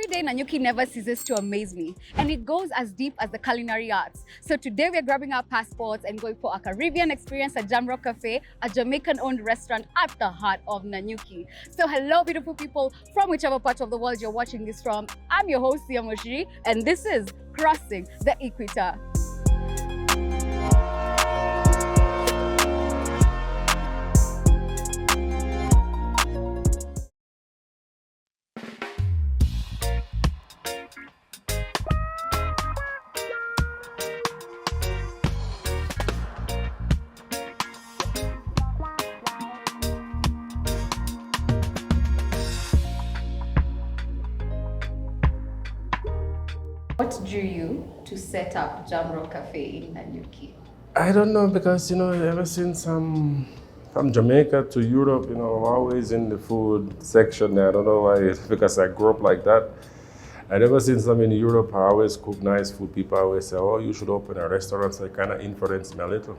Every day, Nanyuki never ceases to amaze me, and it goes as deep as the culinary arts. So today, we're grabbing our passports and going for a Caribbean experience at Jamrock Cafe, a Jamaican-owned restaurant at the heart of Nanyuki. So hello, beautiful people from whichever part of the world you're watching this from. I'm your host, Yamoshi, and this is Crossing the Equator. What drew you to set up Jamrock Cafe in Nanyuki? I don't know, because ever since I'm from Jamaica to Europe, I'm always in the food section there. I don't know why, because I grew up like that. And ever since I'm in Europe, I always cook nice food. People always say, "Oh, you should open a restaurant." So it kind of influenced me a little.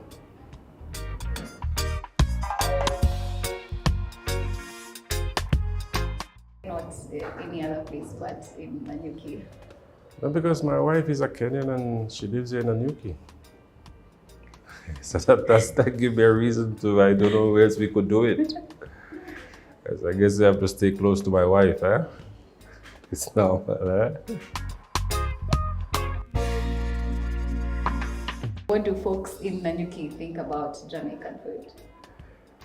Not any other place but in Nanyuki. Not because my wife is a Kenyan and she lives here in Nanyuki. So that gives me a reason to, I don't know where else we could do it. Because I guess I have to stay close to my wife, eh? It's normal, eh? What do folks in Nanyuki think about Jamaican food?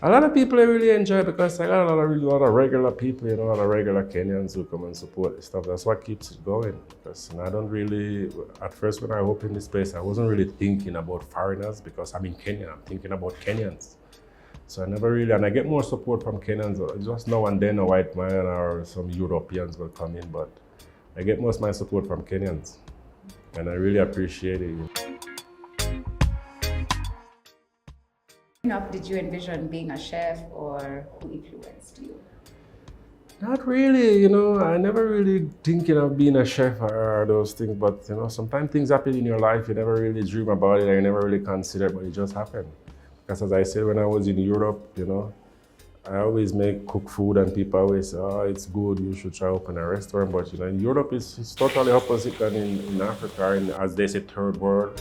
A lot of people really enjoy it because I got a lot of regular people, a lot of regular Kenyans who come and support this stuff. That's what keeps it going. Because I don't really, at first when I opened this place, I wasn't really thinking about foreigners because I'm in Kenya. I'm thinking about Kenyans. So I never really, and I get more support from Kenyans. Just now and then a white man or some Europeans will come in, but I get most of my support from Kenyans. And I really appreciate it. Did you envision being a chef, or who influenced you? Not really, I never really thinking of being a chef or those things, but sometimes things happen in your life, you never really dream about it, and you never really consider it, but it just happened. Because as I said, when I was in Europe, I always cook food and people always say, "Oh, it's good, you should try open a restaurant." But in Europe, it's totally opposite than in Africa, and as they say, third world.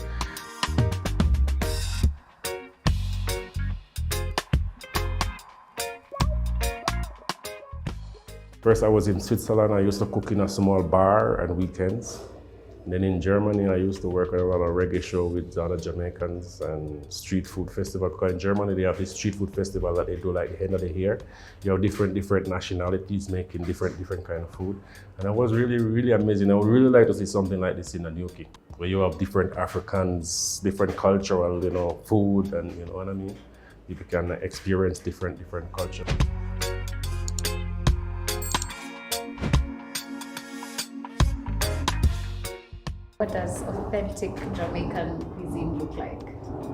First, I was in Switzerland. I used to cook in a small bar on weekends. Then in Germany, I used to work on a lot of reggae show with other Jamaicans and street food festival. Because in Germany, they have this street food festival that they do like the end of the year. You have different nationalities making different kind of food. And it was really, really amazing. I would really like to see something like this in Nanyuki, where you have different Africans, different cultural, food, and you know what I mean? People can experience different culture. What does authentic Jamaican cuisine look like?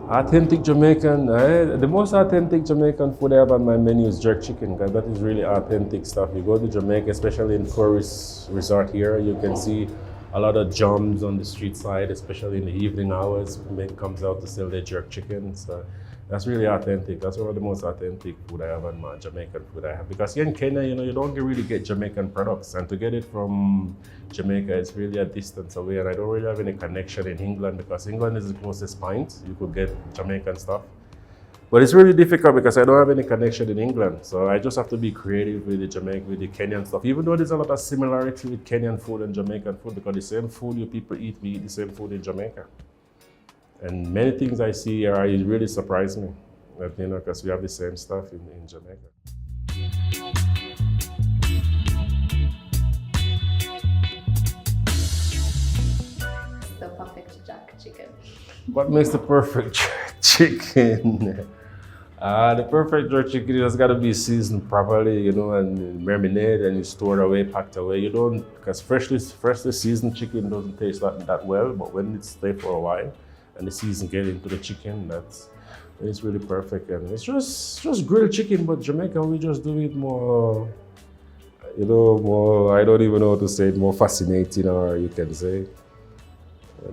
Authentic Jamaican, the most authentic Jamaican food I have on my menu is jerk chicken, because that is really authentic stuff. You go to Jamaica, especially in tourist resort here, you can see a lot of jumps on the street side, especially in the evening hours. Men comes out to sell their jerk chicken. So that's really authentic. That's one of the most authentic food I have on my Jamaican food I have. Because here in Kenya, you don't really get Jamaican products. And to get it from Jamaica, it's really a distance away. And I don't really have any connection in England, because England is the closest point. You could get Jamaican stuff. But it's really difficult because I don't have any connection in England. So I just have to be creative with the Kenyan stuff. Even though there's a lot of similarity with Kenyan food and Jamaican food, because the same food you people eat, we eat the same food in Jamaica. And many things I see here, it really surprise me, because we have the same stuff in Jamaica. The perfect jerk chicken. What makes the perfect jerk chicken? The perfect jerk chicken has got to be seasoned properly, and marinated, and you store it away, packed away. You don't, because freshly seasoned chicken doesn't taste that well, but when it's stay for a while, and the season get into the chicken, it's really perfect. And it's just grilled chicken, but Jamaica, we just do it more, more, I don't even know how to say it, more fascinating, or you can say.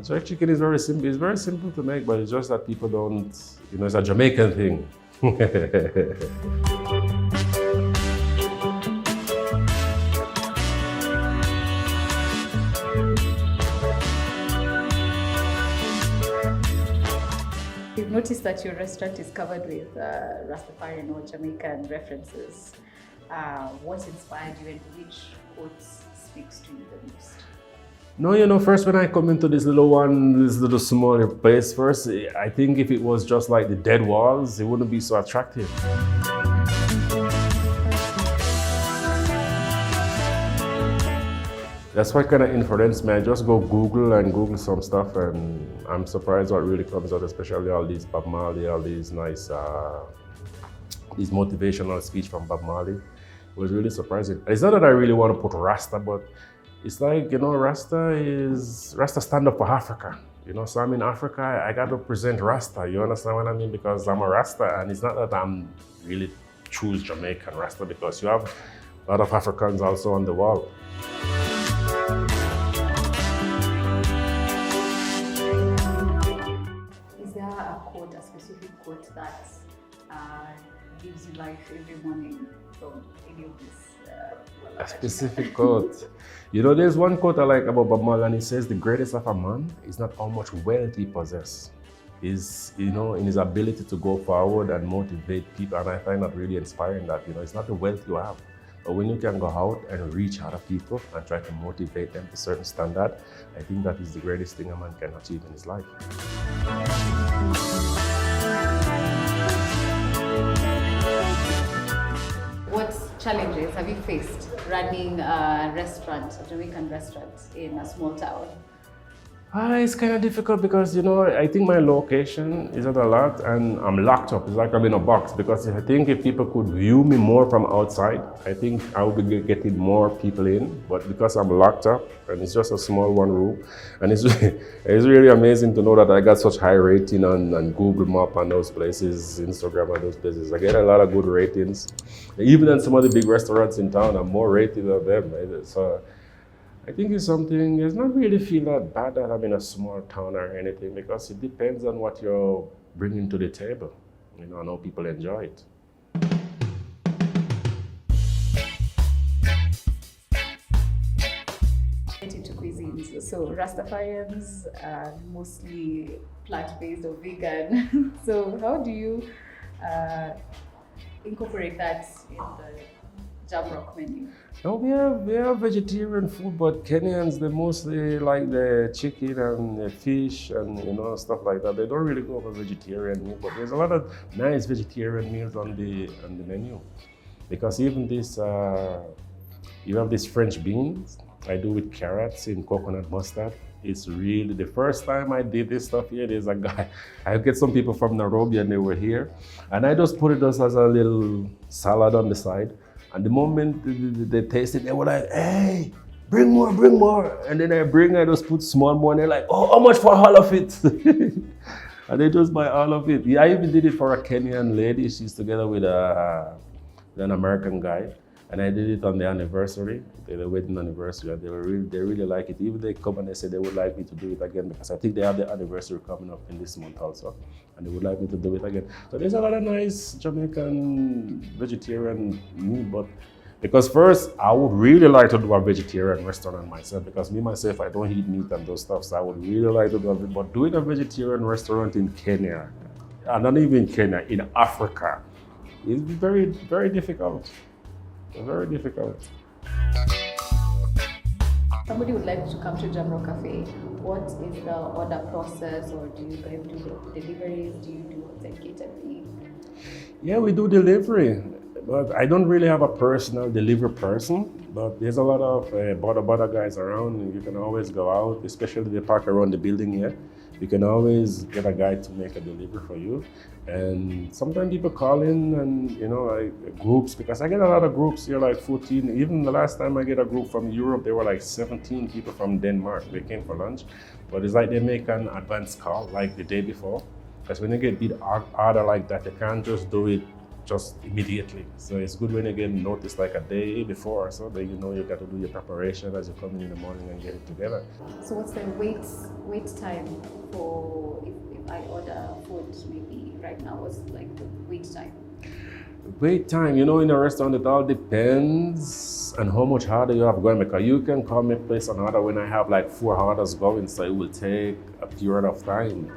Jerk chicken is very simple. It's very simple to make, but it's just that people don't, it's a Jamaican thing. noticed that your restaurant is covered with Rastafarian or Jamaican references. What inspired you and which quote speaks to you the most? No, first when I come into this little smaller place first, I think if it was just like the dead walls, it wouldn't be so attractive. That's what kind of influenced me. I just go Google some stuff, and I'm surprised what really comes out, especially all these Bob Marley, all these nice, these motivational speech from Bob Marley. It was really surprising. It's not that I really want to put Rasta, but it's like, Rasta stand up for Africa. So I'm in Africa, I got to present Rasta. You understand what I mean? Because I'm a Rasta, and it's not that I'm really choose Jamaican Rasta, because you have a lot of Africans also on the wall. Is there a specific quote that gives you life every morning from any of this? A specific quote. There's one quote I like about Bob Marley, and it says, "The greatest of a man is not how much wealth he possesses, is in his ability to go forward and motivate people." And I find that really inspiring. That it's not the wealth you have, but when you can go out and reach other people and try to motivate them to a certain standard, I think that is the greatest thing a man can achieve in his life. What challenges have you faced running a restaurant, a Jamaican restaurant in a small town? It's kind of difficult because, I think my location is at a lot and I'm locked up. It's like I'm in a box, because I think if people could view me more from outside, I think I would be getting more people in. But because I'm locked up and it's just a small one room, and it's really amazing to know that I got such high rating on Google Map and those places, Instagram and those places. I get a lot of good ratings. Even in some of the big restaurants in town, I'm more rated than them. Right? So I think it's something, it's not really feel that bad that I'm in a small town or anything, because it depends on what you're bringing to the table. I know people enjoy it. Into cuisines. So Rastafarians are mostly plant-based or vegan. So how do you incorporate that in the Jamrock menu? No, we have vegetarian food, but Kenyans, they mostly like the chicken and the fish and stuff like that. They don't really go for vegetarian meal, but there's a lot of nice vegetarian meals on the menu. Because even this, you have these French beans. I do with carrots in coconut mustard. It's really, the first time I did this stuff here, there's a guy, I get some people from Nairobi and they were here, and I just put it just as a little salad on the side. And the moment they tasted, they were like, "Hey, bring more, bring more." And then I just put small more, and they're like, "Oh, how much for all of it?" And they just buy all of it. Yeah, I even did it for a Kenyan lady. She's together with an American guy. And I did it on the anniversary, the wedding anniversary, and they really like it. Even they come and they say they would like me to do it again, because I think they have the anniversary coming up in this month also, and they would like me to do it again. So there's a lot of nice Jamaican vegetarian meat, but because first I would really like to do a vegetarian restaurant myself, because me myself, I don't eat meat and those stuff, so I would really like to do it. But doing a vegetarian restaurant in Kenya, and not even Kenya, in Africa, is very, very difficult. Very difficult. Somebody would like to come to Jamrock Cafe. What is the order process, or do you guys do the deliveries? Do you do catering? Yeah, we do delivery, but I don't really have a personal delivery person. But there's a lot of butter guys around. You can always go out, especially the park around the building here. You can always get a guy to make a delivery for you. And sometimes people call in and, like groups, because I get a lot of groups here, like 14. Even the last time I get a group from Europe, there were like 17 people from Denmark. They came for lunch. But it's like they make an advance call, like the day before. Because when you get big order like that, you can't just do it just immediately. So it's good when you get noticed like a day before, so that you got to do your preparation as you come in the morning and get it together. So what's the wait time for if I order food, maybe right now, what's like the wait time? Wait time, in a restaurant, it all depends on how much order you have going, because you can call me place an order when I have like 4 orders going, so it will take a period of time.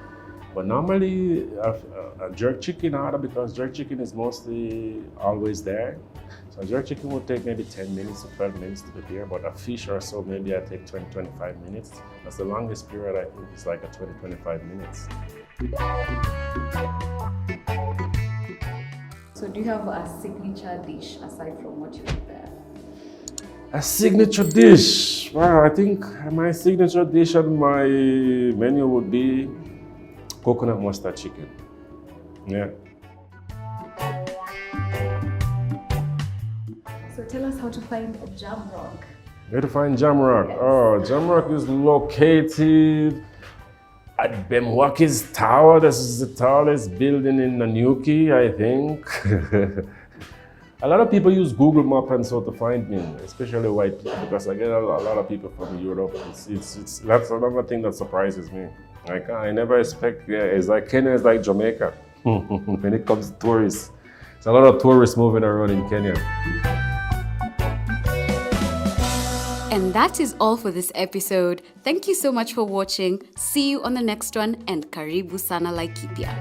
But normally a jerk chicken order, because jerk chicken is mostly always there. So a jerk chicken would take maybe 10 minutes to 12 minutes to prepare, but a fish or so, maybe I take 20, 25 minutes. That's the longest period I think is like a 20, 25 minutes. So do you have a signature dish aside from what you prepare? A signature dish? Well, I think my signature dish on my menu would be coconut mustard chicken. Yeah. So tell us how to find Jamrock. Where to find Jamrock? Yes. Oh, Jamrock is located at Bemwaki's Tower. This is the tallest building in Nanyuki, I think. A lot of people use Google Maps and so to find me, especially white people, because I get a lot of people from Europe. That's another thing that surprises me. Like, I never expect, it's like Kenya is like Jamaica when it comes to tourists. There's a lot of tourists moving around in Kenya. And that is all for this episode. Thank you so much for watching. See you on the next one, and karibu sana Laikipia.